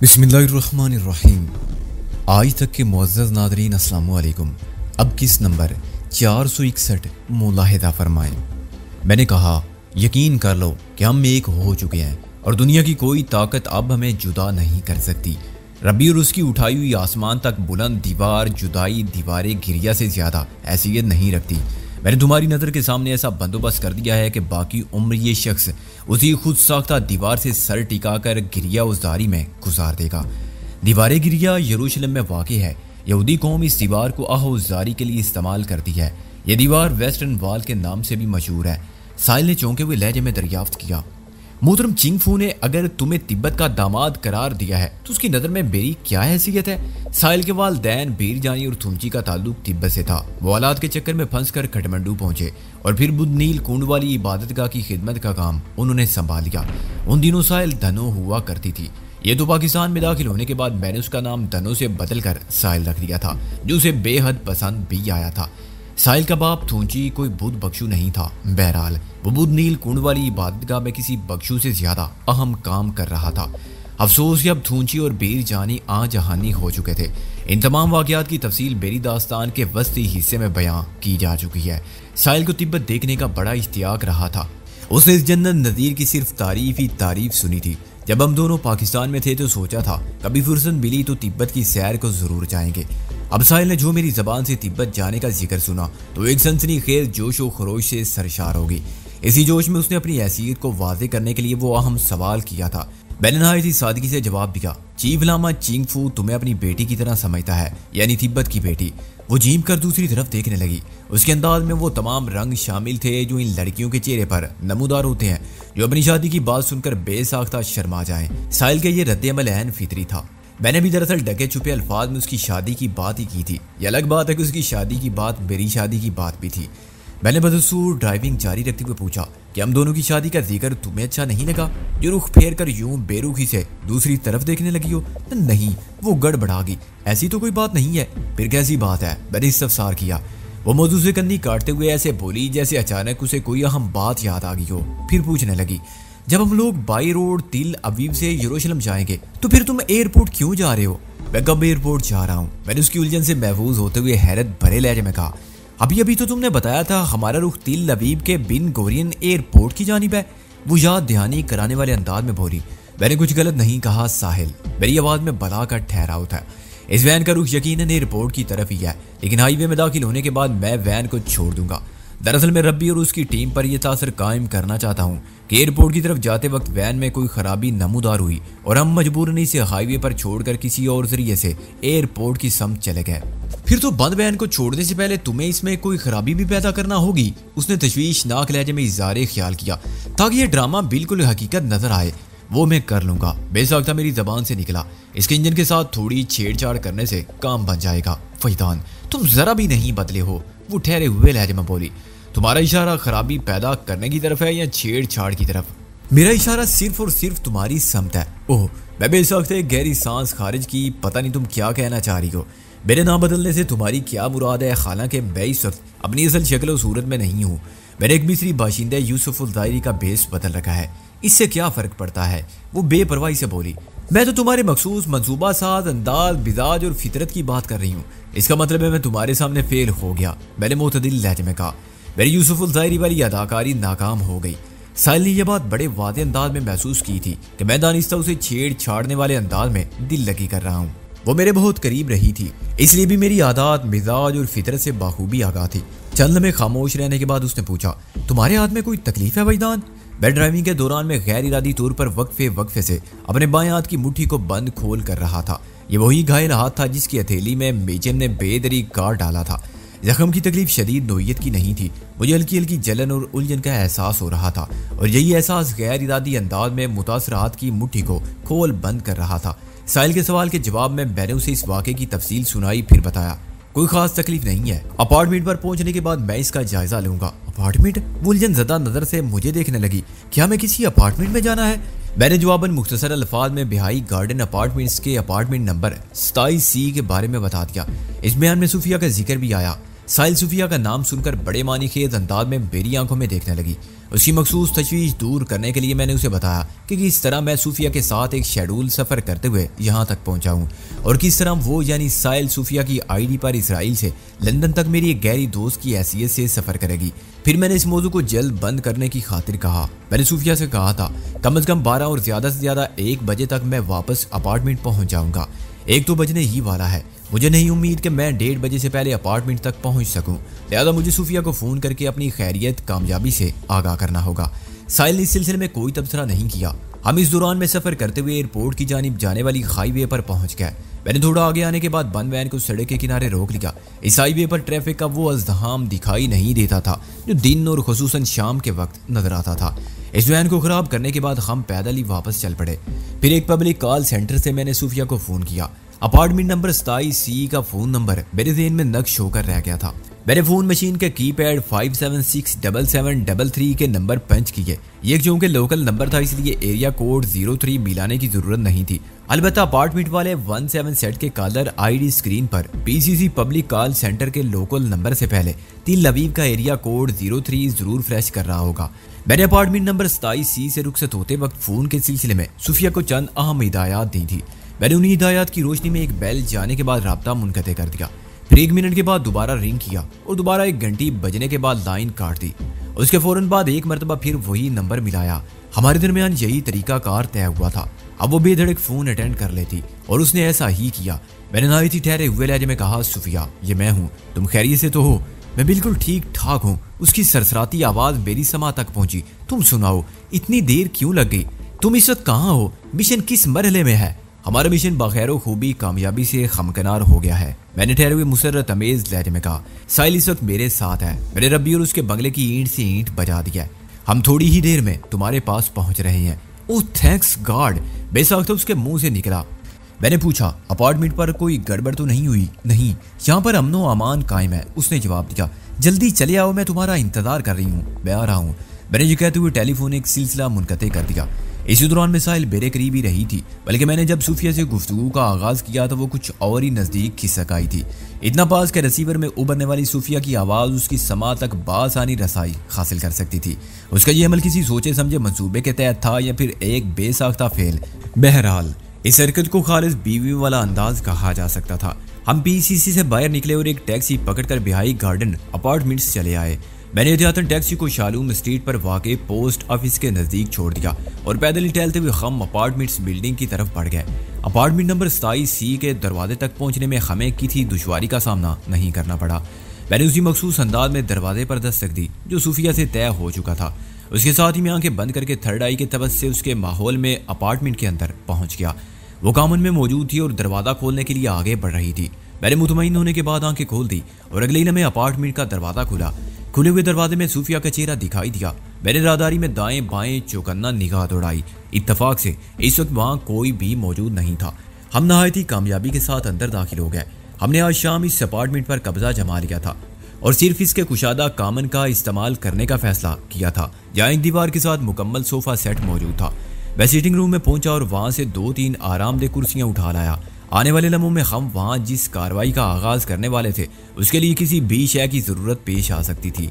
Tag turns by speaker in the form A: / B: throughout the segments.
A: बिस्मिल्लाहिर्रहमानिर्रहीम। आज तक के मुअज़्ज़ज़ नाज़रीन अस्सलाम वालेकुम। अब किस नंबर 461 मुलाहिदा फरमाएं। मैंने कहा यकीन कर लो कि हम एक हो चुके हैं और दुनिया की कोई ताकत अब हमें जुदा नहीं कर सकती। रब्बी और उसकी उठाई हुई आसमान तक बुलंद दीवार जुदाई दीवारें गिरिया से ज़्यादा हैसियत नहीं रखती। मैंने तुम्हारी नज़र के सामने ऐसा बंदोबस्त कर दिया है कि बाकी उम्र ये शख्स उसी खुद साख्ता दीवार से सर टिकाकर गिरिया उज़दारी में गुजार देगा। दीवार गिरिया यरूशलेम में वाक़ है। यहूदी कौम इस दीवार को आह उज़दारी के लिए इस्तेमाल करती है। यह दीवार वेस्टर्न वॉल के नाम से भी मशहूर है। साहिल ने चौंके हुए लहजे में दरियाफ्त किया, मोहतरम चिंगफू ने अगर तुम्हें तिब्बत का दामाद करार दिया है तो उसकी नज़र में मेरी क्या हैसियत है। साहिल के वालिदैन बीर जानी और थुमची का ताल्लुक तिब्बत से था। वो औलाद के चक्कर में फंस कर खटमंडू पहुंचे और फिर बुद्ध नील कुंड वाली इबादतगाह की खिदमत का काम उन्होंने संभाल लिया। उन दिनों साहिल धनो हुआ करती थी। ये तो पाकिस्तान में दाखिल होने के बाद मैंने उसका नाम धनो से बदल कर साहिल रख दिया था, जो उसे बेहद पसंद भी आया था। साहिल का बाप थूंची कोई बुद्ध बख्शू नहीं था। बहरहाल वो बुद्ध नील कुंड वाली इबादतगाह में किसी बख्शू से ज्यादा अहम काम कर रहा था। अफसोस कि अब थूंची और बीर जानी आ जहानी हो चुके थे। इन तमाम वाक़यात की तफसील मेरी दास्तान के वस्ती हिस्से में बयां की जा चुकी है। साहिल को तिब्बत देखने का बड़ा इश्तियाक रहा था। उसने इस जन्नत नज़ीर की सिर्फ तारीफ ही तारीफ सुनी थी। जब हम दोनों पाकिस्तान में थे तो सोचा था कभी फुर्सत मिली तो तिब्बत की सैर को जरूर जाएंगे। अब साहिल ने जो मेरी ज़बान से तिब्बत जाने का जिक्र सुना तो एक सनसनी खेज जोश व खरोश से सरशार हो गई। इसी जोश में उसने अपनी हैसियत को वाज़े करने के लिए वो अहम सवाल किया था। मैंने नहायत ही सादगी से जवाब दिया, चीफ लामा चिंगफू तुम्हें अपनी बेटी की तरह समझता है, यानी तिब्बत की बेटी। वो झीम कर दूसरी तरफ देखने लगी। उसके अंदाज में वो तमाम रंग शामिल थे जो इन लड़कियों के चेहरे पर नमूदार होते हैं जो अपनी शादी की बात सुनकर बेसाख्ता शर्मा जाएं। साहिल के ये रद्द-ए-अमल ऐन फितरी था। मैंने भी दरअसल ढके छुपे अल्फाज में उसकी शादी की बात ही की थी। ये अलग बात है कि उसकी शादी की बात मेरी शादी की बात भी थी। मैंने बदसूर ड्राइविंग जारी रखते हुए पूछा कि हम दोनों की शादी का जिक्र तुम्हें अच्छा नहीं लगा, जो रुख फेर कर यूं बेरुखी से दूसरी तरफ देखने लगी हो। नहीं, वो गड़बड़ा गई। ऐसी तो कोई बात नहीं है। फिर कैसी बात है? मैंने इस्तफसार किया। वो मौजू से कन्नी काटते हुए ऐसे बोली जैसे अचानक उसे कोई अहम बात याद आ गई हो। फिर पूछने लगी, जब हम लोग बाई रोड तिल अवीव से यरूशलेम जाएंगे तो फिर तुम एयरपोर्ट क्यों जा रहे हो? मैं कब एयरपोर्ट जा रहा हूँ? मैंने उसकी उलझन से महफूज होते हुए हैरत भरे लहजे में कहा, अभी तो तुमने बताया था हमारा रुख तिल अवीव के बिन गोरियन एयरपोर्ट की जानिब है। वो याद दहानी कराने वाले अंदाज में बोली। मैंने कुछ गलत नहीं कहा साहिल, मेरी आवाज में बला का ठहराव था। इस वैन का रुख यकीनन एयरपोर्ट की तरफ ही है, लेकिन हाईवे में दाखिल होने के बाद मैं वैन को छोड़ दूंगा। दरअसल मैं रब्बी और उसकी टीम पर यह तासर कायम करना चाहता हूँ कि एयरपोर्ट की तरफ जाते वक्त वैन में कोई खराबी नमूदार हुई और हम मजबूरन इसे हाईवे पर छोड़कर किसी और जरिए से एयरपोर्ट की समत चले गए। फिर तो बंद वैन को छोड़ने से पहले तुम्हें इसमें कोई खराबी भी पैदा करना होगी। उसने तशवीशनाक लहजे में इज़ारे ख्याल किया ताकि यह ड्रामा बिल्कुल हकीकत नजर आए। वो मैं कर लूंगा, बेसाख्ता मेरी जबान से निकला। इसके इंजन के साथ थोड़ी छेड़छाड़ करने से काम बन जाएगा। फैजान तुम जरा भी नहीं बदले हो, वो ठहरे हुए लहजे में बोली। तुम्हारा इशारा खराबी पैदा करने की तरफ है या छेड़छाड़ की तरफ? मेरा इशारा सिर्फ और सिर्फ तुम्हारी समत है। ओह, मैं बेसाख्ते गहरी सांस खारिज की। पता नहीं तुम क्या कहना चाह रही हो। मेरे नाम बदलने से तुम्हारी क्या मुराद है? हालांकि मैं इस वक्त अपनी असल शक्ल और सूरत में नहीं हूँ। मैंने एक मिस्री बाशिंदे यूसुफुल दायरी का भेस बदल रखा है। इससे क्या फर्क पड़ता है? वो बेपरवाही से बोली। मैं तो तुम्हारे मखसूस मंसूबा साज अंदाज मिजाज और फितरत की बात कर रही हूँ। इसका मतलब है मैं तुम्हारे सामने फेल हो गया। मैंने मोतदिल लहजे में कहा। मेरी यूसुफुल दायरी वाली अदाकारी नाकाम हो गई। साहिल ने यह बात बड़े वादे अंदाज में महसूस की थी कि मैं दानिस्ता उसे छेड़ छाड़ने वाले अंदाज में दिल लगी कर रहा हूँ। वो मेरे बहुत करीब रही थी, इसलिए भी मेरी आदत मिजाज और फितरत से बाखूबी आगाह थी। चंद लम्हे खामोश रहने के बाद उसने पूछा, तुम्हारे हाथ में कोई तकलीफ है वैदान? मैं ड्राइविंग के दौरान में गैर इरादी तौर पर वक्फे से अपने बाएं हाथ की मुट्ठी को बंद खोल कर रहा था। ये वही घायल हाथ था जिसकी हथेली में मेजर ने बेदरी काट डाला था। जख्म की तकलीफ शदीद नोयत की नहीं थी। मुझे हल्की हल्की जलन और उलझन का एहसास हो रहा था और यही एहसास गैर इरादी अंदाज में मुतासर हाथ की मुट्ठी को खोल बंद कर रहा था। साहिल के सवाल के जवाब में मैंने उसे इस वाक़े की तफसील सुनाई। फिर बताया, कोई खास तकलीफ नहीं है। अपार्टमेंट पर पहुंचने के बाद मैं इसका जायजा लूंगा। अपार्टमेंट? उलझन ज़दा नजर से मुझे देखने लगी। क्या मैं किसी अपार्टमेंट में जाना है? मैंने जवाबन मुख्तसर अल्फाज में बिहाई गार्डन अपार्टमेंट्स के अपार्टमेंट नंबर 27C के बारे में बता दिया। इस बयान में सूफिया का जिक्र भी आया। साहिल सूफिया का नाम सुनकर बड़े मानी खेज अंदाज में मेरी आंखों में देखने लगी। उसकी मखसूस तशवीश दूर करने के लिए मैंने उसे बताया कि किस तरह मैं सूफिया के साथ एक शेड्यूल सफ़र करते हुए यहाँ तक पहुँचा हूँ और किस तरह वो यानी साहिल सूफिया की आईडी पर इसराइल से लंदन तक मेरी एक गहरी दोस्त की हैसियत से सफ़र करेगी। फिर मैंने इस मौजू को जल्द बंद करने की खातिर कहा। मैंने सूफिया से कहा था कम से कम 12 और ज़्यादा से ज़्यादा 1 बजे तक मैं वापस अपार्टमेंट पहुँच जाऊँगा। 1 तो बजने ही वाला है। मुझे नहीं उम्मीद कि मैं 1:30 बजे से पहले अपार्टमेंट तक पहुंच सकूं, लिहाजा मुझे सूफिया को फ़ोन करके अपनी खैरियत कामयाबी से आगाह करना होगा। साहिल ने इस सिलसिले में कोई तबसरा नहीं किया। हम इस दौरान में सफ़र करते हुए एयरपोर्ट की जानिब जाने वाली हाईवे पर पहुंच गए। मैंने थोड़ा आगे आने के बाद बंद वैन को सड़क के किनारे रोक लिया। इस हाईवे पर ट्रैफिक का वो अज़्दहाम दिखाई नहीं देता था जो दिन और खुसूसन शाम के वक्त नजर आता था। इस वैन को ख़राब करने के बाद हम पैदल ही वापस चल पड़े। फिर एक पब्लिक कॉल सेंटर से मैंने सूफिया को फ़ोन किया। अपार्टमेंट नंबर 27C का फ़ोन नंबर मेरे ज़हन में नक्श होकर रह गया था। मैंने फ़ोन मशीन के कीपैड 5767733 के नंबर पंच किए। ये क्योंकि लोकल नंबर था इसलिए एरिया कोड 03 मिलाने की ज़रूरत नहीं थी। अलबत्ता अपार्टमेंट वाले 17 सेट के कॉलर आईडी स्क्रीन पर PCC पब्लिक कॉल सेंटर के लोकल नंबर से पहले तिल अवीव का एरिया कोड 03 ज़रूर फ्लैश कर रहा होगा। मैंने अपार्टमेंट नंबर 27C से रुखसत होते वक्त फ़ोन के सिलसिले में सूफिया को चंद अहम हिदायत दी थी। मैंने उन्हीं हिदायत की रोशनी में एक बेल जाने के बाद राब्ता मुनक़ते कर दिया। फिर 1 मिनट के बाद दोबारा रिंग किया और दोबारा 1 घंटी बजने के बाद लाइन काट दी। उसके फौरन बाद एक मरतबा फिर वही नंबर मिलाया। हमारे दरमियान यही तरीका कार तय हुआ था। अब वो बेधड़क फ़ोन अटेंड कर लेती और उसने ऐसा ही किया। मैंने नायती ठहरे हुए लहजे में कहा, सूफिया ये मैं हूँ, तुम खैरियत से तो हो? मैं बिल्कुल ठीक ठाक हूँ। उसकी सरसराती आवाज़ मेरी समा तक पहुंची। तुम सुनाओ, इतनी देर क्यों लग गई? तुम इस वक्त कहाँ हो? मिशन किस मरहले में है? हमारा मिशन बखैर खूबी कामयाबी से खमकनार हो गया है, मैंने ठहरे हुए मुसर्रत अमेज लहजे में कहा। साहिल इस वक्त मेरे साथ है। मेरे रब्बी और उसके बंगले की ईंट से ईंट बजा दिया है। हम थोड़ी ही देर में तुम्हारे पास पहुंच रहे हैं। ओह थैंक्स गॉड, बेसाख्ता उसके मुंह से निकला। मैंने पूछा, अपार्टमेंट पर कोई गड़बड़ तो नहीं हुई? नहीं, यहाँ पर अमनो अमान कायम है, उसने जवाब दिया। जल्दी चले आओ, मैं तुम्हारा इंतजार कर रही हूँ, मैं आ रहा हूँ। मैंने ये कहते हुए टेलीफोन एक सिलसिला मुनक़ते कर दिया। इसी दौरान में साहिल मेरे करीब ही रही थी, बल्कि मैंने जब सूफिया से गुफ्तगू का आगाज़ किया तो वो कुछ और ही नज़दीक खिसक आई थी। इतना पास के रिसीवर में उभरने वाली सूफिया की आवाज़ उसकी समा तक बासानी रसाई हासिल कर सकती थी। उसका ये अमल किसी सोचे समझे मंसूबे के तहत था या फिर एक बेसाख्ता फेल। बहरहाल इस हरकत को खालिस बीवी वाला अंदाज कहा जा सकता था। हम PCC से बाहर निकले और एक टैक्सी पकड़कर बिहाई गार्डन अपार्टमेंट्स चले आए। मैंने एहतियातन टैक्सी को शालूम स्ट्रीट पर वाक़े पोस्ट ऑफिस के नज़दीक छोड़ दिया और पैदल ही टहलते हुए हम अपार्टमेंट्स बिल्डिंग की तरफ बढ़ गए। अपार्टमेंट नंबर 27C के दरवाजे तक पहुंचने में हमें किसी दुश्वारी का सामना नहीं करना पड़ा। मैंने उसी मखसूस अंदाज में दरवाजे पर दस्तक दी जो सूफिया से तय हो चुका था। उसके साथ ही मैं आंखें बंद करके थर्ड आई के तवज्जो से उसके माहौल में अपार्टमेंट के अंदर पहुँच गया। वो कामन में मौजूद थी और दरवाज़ा खोलने के लिए आगे बढ़ रही थी। मैंने मुतमईन होने के बाद आंखें खोल दी और अगले ही लम्हे अपार्टमेंट का दरवाज़ा खुला। खुले हुए दरवाजे में सूफिया का चेहरा दिखाई दिया। मैंने राहदारी में दाएं बाएं चौकन्ना निगाह दौड़ाई। इत्तफाक से इस वक्त वहाँ कोई भी मौजूद नहीं था। हम नहायती कामयाबी के साथ अंदर दाखिल हो गए। हमने आज शाम इस अपार्टमेंट पर कब्जा जमा लिया था और सिर्फ इसके कुशादा कामन का इस्तेमाल करने का फैसला किया था, जहाँ एक दीवार के साथ मुकम्मल सोफा सेट मौजूद था। मैं सिटिंग रूम में पहुंचा और वहाँ से 2-3 आरामदेह कुर्सियाँ उठा लाया। आने वाले लम्हों में हम वहाँ जिस कार्रवाई का आगाज़ करने वाले थे उसके लिए किसी भी शय की ज़रूरत पेश आ सकती थी।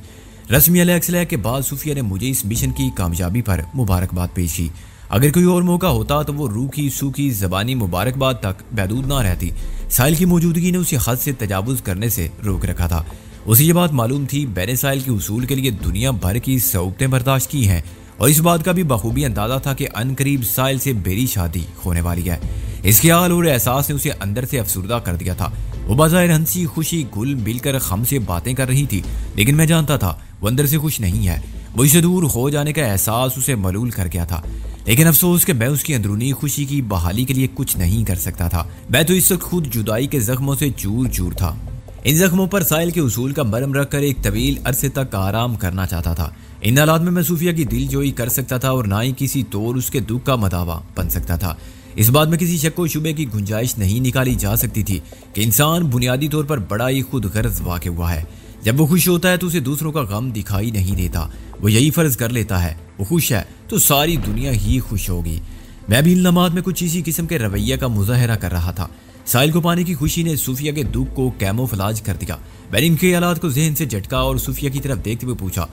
A: रस्मी अलैक्सलैह के बाद सूफिया ने मुझे इस मिशन की कामयाबी पर मुबारकबाद पेश की। अगर कोई और मौका होता तो वो रूखी सूखी ज़बानी मुबारकबाद तक महदूद ना रहती। साहिल की मौजूदगी ने उसे हद से तजावुज़ करने से रोक रखा था। उसे ये बात मालूम थी मैंने साहिल के उसूल के लिए दुनिया भर की सऊबतें बर्दाश्त की हैं और इस बात का भी बखूबी अंदाज़ा था कि अनकरीब साहिल से मेरी शादी होने वाली है। इस ख्याल और एहसास ने उसे अंदर से अफसुर्दा कर दिया था। वो बाज़ाहिर हंसी खुशी घुल मिलकर हम से बातें कर रही थी, लेकिन मैं जानता था वो अंदर से खुश नहीं है। मुझसे दूर हो जाने का एहसास उसे मलूल कर गया था, लेकिन अफसोस कि मैं उसकी अंदरूनी खुशी की बहाली के लिए कुछ नहीं कर सकता था। मैं तो इस वक्त खुद जुदाई के जख्मों से चूर चूर था। इन जख्मों पर साहिल के उसूल का मरहम रखकर एक तवील अरसे तक आराम करना चाहता था। इन हालात में मैं सूफिया की दिलजोई कर सकता था और ना ही किसी तौर उसके दुख का मदावा बन सकता था। इस बात में किसी शक व शुबे की गुंजाइश नहीं निकाली जा सकती थी कि इंसान बुनियादी तौर पर बड़ा ही खुद गर्ज वाक़ हुआ है। जब वो खुश होता है तो उसे दूसरों का गम दिखाई नहीं देता। वो यही फ़र्ज़ कर लेता है वो खुश है तो सारी दुनिया ही खुश होगी। मैं भी इन लम्हात में कुछ इसी किस्म के रवैया का मुज़ाहरा कर रहा था। साहिल को पाने की खुशी ने सूफिया के दुख को कैमोफ्लेज कर दिया। मैंने इनके हालात को जहन से झटका और सूफिया की तरफ देखते हुए पूछा,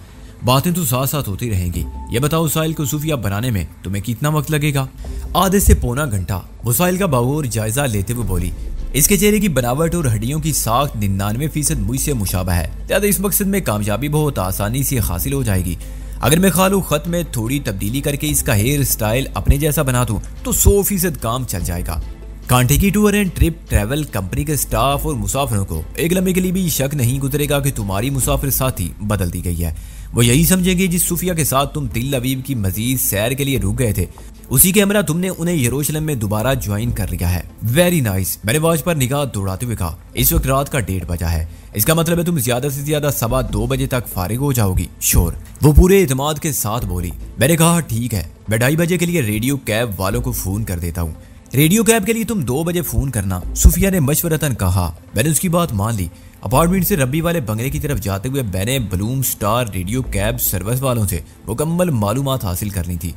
A: बातें तो साथ साथ होती रहेंगी, ये बताओ साहिल को सूफिया बनाने में तुम्हें कितना वक्त लगेगा? आधे से पौना घंटा, वो साहिल का बागौर जायजा लेते हुए बोली। इसके चेहरे की बनावट और हड्डियों की साख 99% मुझसे मुशाबा है, ज्यादा इस मकसद में कामयाबी बहुत आसानी से हासिल हो जाएगी। अगर मैं खालू खत में थोड़ी तब्दीली करके इसका हेयर स्टाइल अपने जैसा बना दूं तो 100% काम चल जाएगा। कांटे की tour and trip travel company के स्टाफ और मुसाफिरों को एक लम्हे के लिए भी शक नहीं गुजरेगा कि तुम्हारी मुसाफिर साथी बदल दी गई है। वो यही समझेंगे जिस सूफिया के साथ तुम तिल अवीव की मजीद सैर के लिए रुक गए थे, उसी के हमरा तुमने उन्हें यरूशलेम में दोबारा ज्वाइन कर लिया है। Very nice. मैंने वॉच पर निगाह दौड़ाते हुए कहा, इस वक्त रात का 1:30 बजा है, इसका मतलब है तुम ज्यादा से ज्यादा 2:15 बजे तक फारिग हो जाओगी। श्योर। वो पूरे एतमाद के साथ बोली। मैंने कहा ठीक है, मैं 2:30 बजे के लिए रेडियो कैब वालों को फोन कर देता हूँ। रेडियो कैब के लिए तुम 2 बजे फोन करना, सूफिया ने मशवरतन कहा। मैंने उसकी बात मान ली। अपार्टमेंट से रब्बी वाले बंगले की तरफ जाते हुए मैंने Bloom star radio cab service वालों से मुकम्मल मालूमात हासिल करनी थी।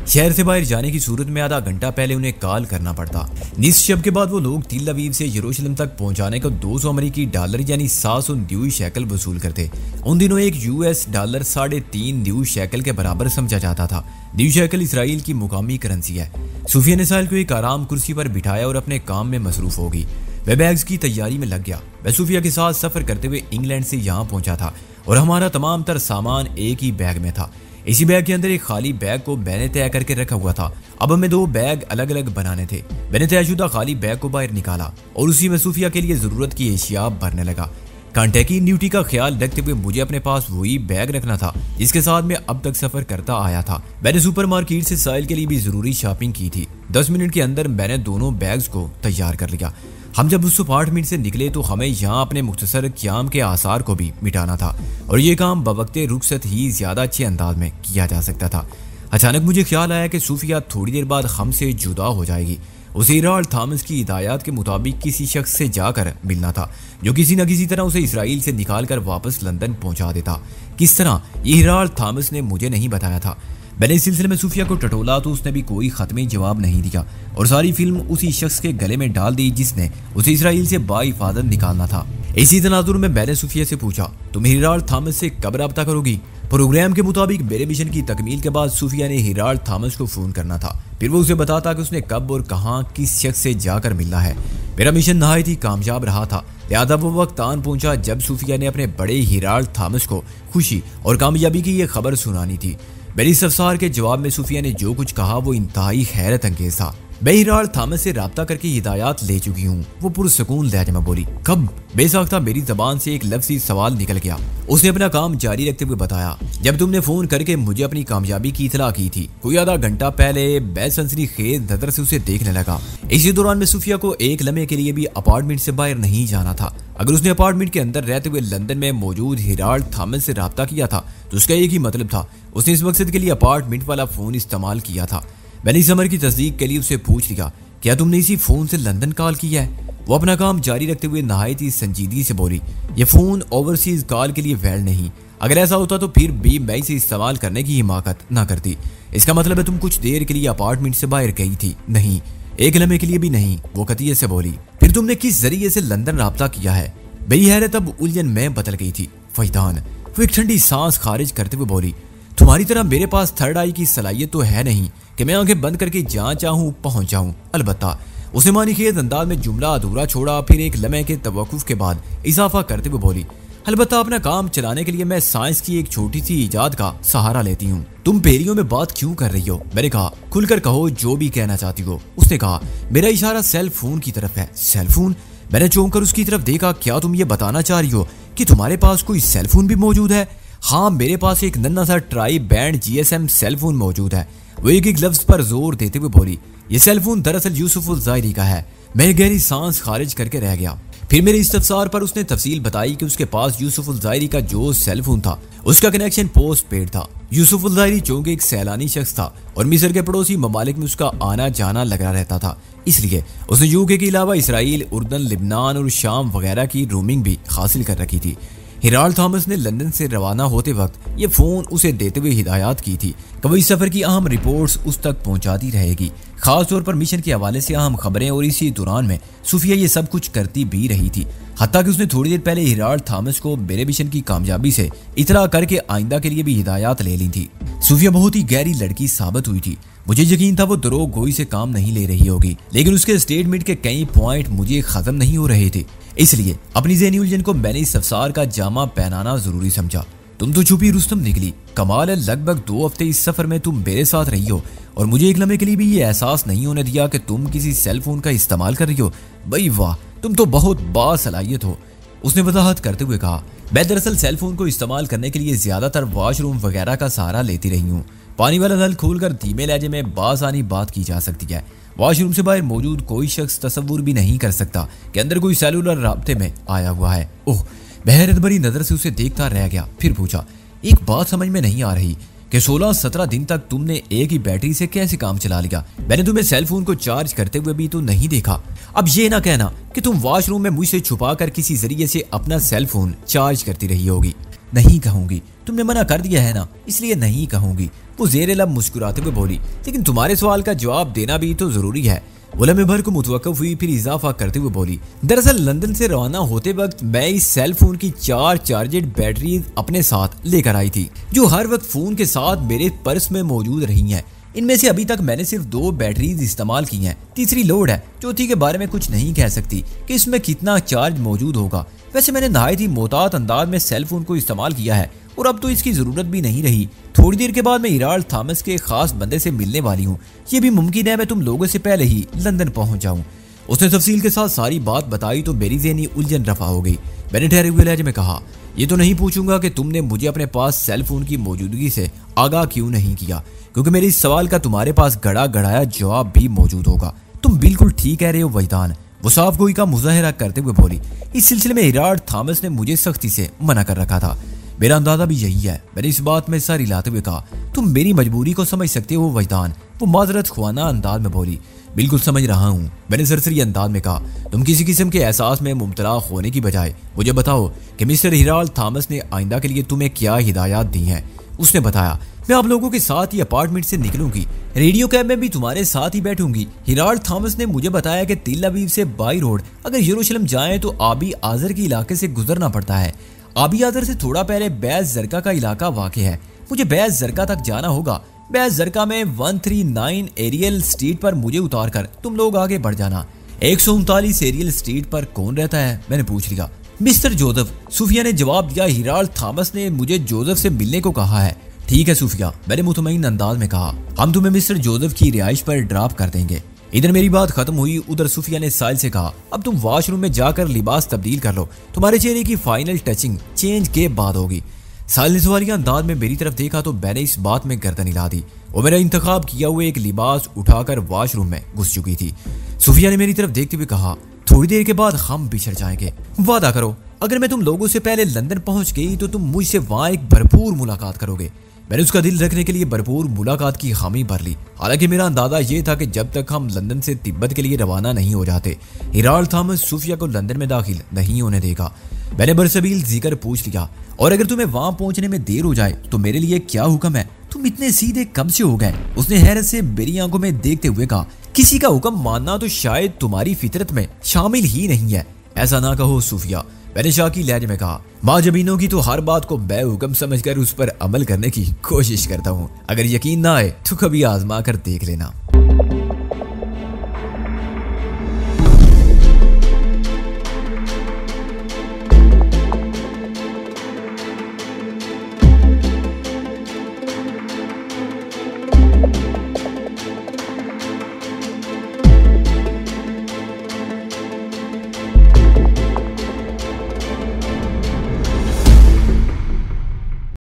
A: शहर से बाहर जाने की सूरत में आधा घंटा पहले उन्हें कॉल करना पड़ता। निस शब के बाद वो लोग तिल अवीव से यरूशलेम तक पहुंचाने को 200 अमेरिकी डॉलर यानी 700 न्यू शेकल वसूल करते। उन दिनों एक US डॉलर 3.5 न्यू शेकल के बराबर समझा जाता था। न्यू शेकल इसराइल की मुकामी करेंसी है। सूफिया ने साहिल को एक आराम कुर्सी पर बिठाया और अपने काम में मसरूफ होगी। वह बैग्स की तैयारी में लग गया। मैं सूफिया के साथ सफर करते हुए इंग्लैंड से यहाँ पहुंचा था और हमारा तमाम तर सामान एक ही बैग में था। इसी बैग के अंदर एक खाली बैग को मैंने तय करके रखा हुआ था। अब हमें 2 बैग अलग अलग बनाने थे। मैंने तयशुदा खाली बैग को बाहर निकाला और उसी में सूफिया के लिए जरूरत की एशिया भरने लगा। कंटेकी ड्यूटी का ख्याल रखते हुए मुझे अपने पास वही बैग रखना था जिसके साथ मैं अब तक सफर करता आया था। मैंने सुपरमार्केट से साहिल के लिए भी जरूरी शॉपिंग की थी। 10 मिनट के अंदर मैंने दोनों बैग्स को तैयार कर लिया। हम जब उस अपार्टमेंट से निकले तो हमें यहाँ अपने मुख्तसर क़याम के आसार को भी मिटाना था और ये काम बवक्ते रुखसत ही ज्यादा अच्छे अंदाज में किया जा सकता था। अचानक मुझे ख्याल आया कि सूफिया थोड़ी देर बाद हमसे जुदा हो जाएगी। उसे हिराल्ड थॉमस की हिदायत के मुताबिक किसी शख्स से जाकर मिलना था जो किसी न किसी तरह उसे इसराइल से निकाल कर वापस लंदन पहुंचा देता। किस तरह, ये हिराल्ड थॉमस ने मुझे नहीं बताया था। मैंने इस सिलसिले में सूफिया को टटोला तो उसने भी कोई खत्मी जवाब नहीं दिया और सारी फिल्म उसी शख्स के गले में डाल दी जिसने उसे इसराइल से बाहिफाजत निकालना था। इसी तनाजुर में मैंने सूफिया से पूछा, तुम हिराल्ड थॉमस से कब रब्ता करोगी? प्रोग्राम के मुताबिक मेरे मिशन की तकमील के बाद सूफिया ने हिराल्ड थॉमस को फोन करना था। फिर वो उसे बताता कि उसने कब और कहां किस शख्स से जाकर मिलना है। मेरा मिशन नहायत ही कामयाब रहा था। लिहाजा वो वक्त आन पहुंचा जब सूफिया ने अपने बड़े हिराल्ड थॉमस को खुशी और कामयाबी की यह खबर सुनानी थी। मेरी इस अफसार के जवाब में सूफिया ने जो कुछ कहा वो इंतहाई हैरत अंगेज था। मैं हिराल्ड थॉमस से राब्ता करके हिदायत ले चुकी हूँ, वो पुरसकून लहजे में बोली। कब? बेसाख्ता मेरी जबान से एक लफ्ज़ी सवाल निकल गया। उसने अपना काम जारी रखते हुए बताया, जब तुमने फोन करके मुझे अपनी कामयाबी की इतला की थी कोई आधा घंटा पहले मैं सनसनी खेज नजर से उसे देखने लगा। इसी दौरान में सूफिया को एक लम्हे के लिए भी अपार्टमेंट से बाहर नहीं जाना था। अगर उसने अपार्टमेंट के अंदर रहते हुए लंदन में मौजूद हिराल्ड थॉमस से राब्ता किया था तो उसका एक ही मतलब था, उसने इस मकसद के लिए अपार्टमेंट वाला फोन इस्तेमाल किया था। मैंने इस अमर की तस्दीक के लिए उससे पूछ लिया, क्या तुमने इसी फोन से लंदन कॉल किया है? वो अपना काम जारी रखते हुए नहायत ही संजीदगी से बोली, ये फोन ओवरसीज कॉल के लिए वैलिड नहीं। अगर ऐसा होता तो फिर भी मैं इसे इस्तेमाल करने की हिमाकत ना करती। इसका मतलब है तुम कुछ देर के लिए अपार्टमेंट से बाहर गई थी? नहीं, एक लम्हे के लिए भी नहीं, वो कतियत से बोली। फिर तुमने किस जरिए से लंदन राब्ता किया है? मेरी हैरत अब उलझन में बदल गई थी। फैदान, वो एक ठंडी सांस खारिज करते हुए बोली, तुम्हारी तरह मेरे पास थर्ड आई की सलाहियत तो है नहीं कि मैं आंखें बंद करके जहां चाहूं पहुंच जाऊं। अलबत्ता उसने मानीखेज अंदाज में जुमला अधूरा छोड़ा, फिर एक लम्हे के तवक्कुफ के बाद इजाफा करते हुए बोली, अलबत्ता अपना काम चलाने के लिए मैं साइंस की एक छोटी सी इजाद का सहारा लेती हूँ। तुम पेरियों में बात क्यों कर रही हो? मैंने कहा, खुलकर कहो जो भी कहना चाहती हो। उसने कहा, मेरा इशारा सेल फोन की तरफ है। Cell phone? मैंने चौंक कर उसकी तरफ देखा। क्या तुम ये बताना चाह रही हो कि तुम्हारे पास कोई सेल फोन भी मौजूद है? हाँ, मेरे पास एक नन्हा सा tri band GSM cell phone मौजूद है। वो एक एक लफ्ज पर जोर देते हुए बोली, ये सेल फोन दरअसल यूसुफ ज़ाहिरी का है। मैं गहरी सांस खारिज करके रह गया। फिर मेरे इस्तफसार पर उसने तफसील बताई कि उसके पास यूसुफ ज़ाहिरी का जो सेल फोन था उसका कनेक्शन पोस्ट पेड था। यूसुफ ज़ाहिरी चूंकि एक सैलानी शख्स था और मिस्र के पड़ोसी ममालिक में उसका आना जाना लगा रहता था, इसलिए उसने UK के अलावा इसराइल, उर्दन, लिबनान और शाम वगैरह की रोमिंग भी हासिल कर रखी थी। हिराल्ड थॉमस ने लंदन से रवाना होते वक्त ये फोन उसे देते हुए हिदायत की थी कि वह इस सफर की अहम रिपोर्ट्स उस तक पहुंचाती रहेगी, खास तौर पर मिशन के हवाले से अहम खबरें। और इसी दौरान में सूफिया ये सब कुछ करती भी रही थी, हत्ता कि उसने थोड़ी देर पहले हिराल्ड थॉमस को मेरे मिशन की कामयाबी से इतला करके आइंदा के लिए भी हिदायत ले ली थी। सूफिया बहुत ही गहरी लड़की साबित हुई थी। मुझे यकीन था वो दरोग गोई से काम नहीं ले रही होगी, लेकिन उसके स्टेटमेंट के कई पॉइंट मुझे खत्म नहीं हो रहे थे। इसलिए अपनी ज़हनी उलझन को मैंने इस अफसार का जामा पहनाना जरूरी समझा। तुम तो छुपी रुस्तम निकली। कमाल है, लगभग 2 हफ्ते इस सफर में तुम मेरे साथ रही हो और मुझे एक लम्हे के लिए भी ये एहसास नहीं होने दिया कि तुम किसी सेल फोन का इस्तेमाल कर रही हो। भाई वाह, तुम तो बहुत बासलाहियत हो, उसने वजाहत करते हुए कहा। मैं दरअसल सेल फोन को इस्तेमाल करने के लिए ज्यादातर वॉशरूम वगैरह का सहारा लेती रही हूँ। पानी वाला नल खोलकर धीमे लहजे में बासानी बात की जा सकती है। वॉशरूम से बाहर मौजूद कोई शख्स तस्वुर भी नहीं कर सकता कि अंदर कोई सेलुलर राब्ते में आया हुआ है। ओह, बहरत भरी नजर से उसे देखता रह गया, फिर पूछा, एक बात समझ में नहीं आ रही कि 16-17 दिन तक तुमने एक ही बैटरी से कैसे काम चला लिया? मैंने तुम्हें सेल फोन को चार्ज करते हुए भी तो नहीं देखा। अब ये ना कहना कि तुम वॉशरूम में मुझसे छुपा कर किसी जरिए से अपना सेल फोन चार्ज करती रही होगी। नहीं कहूंगी, तुमने मना कर दिया है ना, इसलिए नहीं कहूंगी, वो ज़ेरे लब मुस्कुराते हुए बोली। लेकिन तुम्हारे सवाल का जवाब देना भी तो जरूरी है। वो लम्हे भर को मुतवक्किफ हुई, फिर इजाफा करते हुए बोली, दरअसल लंदन से रवाना होते वक्त मैं इस सेल फोन की 4 चार्जेड बैटरीज अपने साथ लेकर आई थी, जो हर वक्त फोन के साथ मेरे पर्स में मौजूद रही हैं। इनमें से अभी तक मैंने सिर्फ 2 बैटरीज इस्तेमाल की हैं, तीसरी लोड है। चौथी के बारे में कुछ नहीं कह सकती कि इसमें कितना चार्ज मौजूद होगा। वैसे मैंने नहायत ही मोहतात अंदाज में सेल फोन को इस्तेमाल किया है और अब तो इसकी जरूरत भी नहीं रही। थोड़ी देर के बाद मैं हिराल्ड थॉमस के खास बंदे से मिलने वाली हूँ। ये भी मुमकिन है मैं तुम लोगों से पहले ही लंदन पहुंच जाऊं। उसने तफसील के साथ सारी बात बताई तो मेरी ज़हनी उलझन रफा हो गई। मैंने ठहरे हुए लहजे में कहा, ये तो नहीं पूछूंगा कि तुमने मुझे अपने पास सेल फोन की मौजूदगी से आगाह क्यों नहीं किया, क्योंकि मेरे इस सवाल का तुम्हारे पास गड़ा गड़ाया जवाब भी मौजूद होगा। तुम बिल्कुल ठीक कह रहे हो वैदान, वो साफ गोई का मुजाहरा करते हुए बोली। इस सिलसिले में हिराल्ड थॉमस ने मुझे सख्ती से मना कर रखा था। मेरा अंदाजा भी यही है। मैंने इस बात में सर हिलाते हुए कहा, तुम मेरी मजबूरी को समझ सकते हो वैदान, वो माजरत खुआना अंदाज में बोली। बिल्कुल समझ रहा हूँ, मैंने सरसरी अंदाज में कहा। तुम किसी किस्म के एहसास में मुब्तला होने की बजाय मुझे बताओ कि मिस्टर हिराल्ड थॉमस ने आइंदा के लिए तुम्हें क्या हिदायत दी हैं। उसने बताया, मैं आप लोगों के साथ ही अपार्टमेंट से निकलूंगी, रेडियो कैब में भी तुम्हारे साथ ही बैठूंगी। हिराल्ड थॉमस ने मुझे बताया कि तिल अवीव से बाई रोड अगर यरूशलेम जाएं तो आबी आजर के इलाके से गुजरना पड़ता है। आबी आजर से थोड़ा पहले बैस जरका का इलाका वाक़ है। मुझे बैस जरका तक जाना होगा। बैस जरका में 139 एरियल स्ट्रीट पर मुझे उतार कर तुम लोग आगे बढ़ जाना। 139 एरियल स्ट्रीट पर कौन रहता है, मैंने पूछ लिया। मिस्टर जोसेफ, सूफिया ने जवाब दिया। हिराल्ड थॉमस ने मुझे जोसेफ से मिलने को कहा है। ठीक है सूफिया, मैंने मुतमईन अंदाज में कहा, हम तुम्हें मिस्टर जोसेफ की रिहाइश पर ड्रॉप कर देंगे। इधर मेरी बात खत्म हुई, उधर सूफिया ने साहिल से कहा, अब तुम वॉशरूम में जाकर लिबास तब्दील कर लो, तुम्हारे चेहरे की फाइनल टचिंग चेंज के बाद होगी। साहिल ने सवालिया अंदाज में मेरी तरफ देखा तो मैंने इस बात में गर्दन हिला दी। वो मेरा इंतखाब किया हुआ एक लिबास उठाकर वॉशरूम में घुस चुकी थी। सूफिया ने मेरी तरफ देखते हुए कहा, थोड़ी देर के बाद हम बिछड़ जाएंगे। वादा करो अगर मैं तुम लोगों से पहले लंदन पहुंच गई तो तुम मुझसे वहां एक भरपूर मुलाकात करोगे। मैंने उसका दिल रखने के लिए भरपूर मुलाकात की हामी भर ली। हालांकि मेरा अंदाजा ये था कि जब तक हम लंदन से तिब्बत के लिए रवाना नहीं हो जाते, हिराल्ड थॉमस सूफिया को लंदन में दाखिल नहीं होने देगा। मैंने बरसबील जिक्र पूछ लिया, और अगर तुम्हें वहां पहुंचने में देर हो जाए तो मेरे लिए क्या हुक्म है? तुम इतने सीधे कब से हो गए? उसने हैरत से मेरी आंखों में देखते हुए कहा, किसी का हुक्म मानना तो शायद तुम्हारी फितरत में शामिल ही नहीं है। ऐसा ना कहो सूफिया, मैंने शाकी लहजे में कहा। माँ जबीनों की तो हर बात को बेहुक्म समझकर उस पर अमल करने की कोशिश करता हूँ। अगर यकीन ना आए तो कभी आजमा कर देख लेना।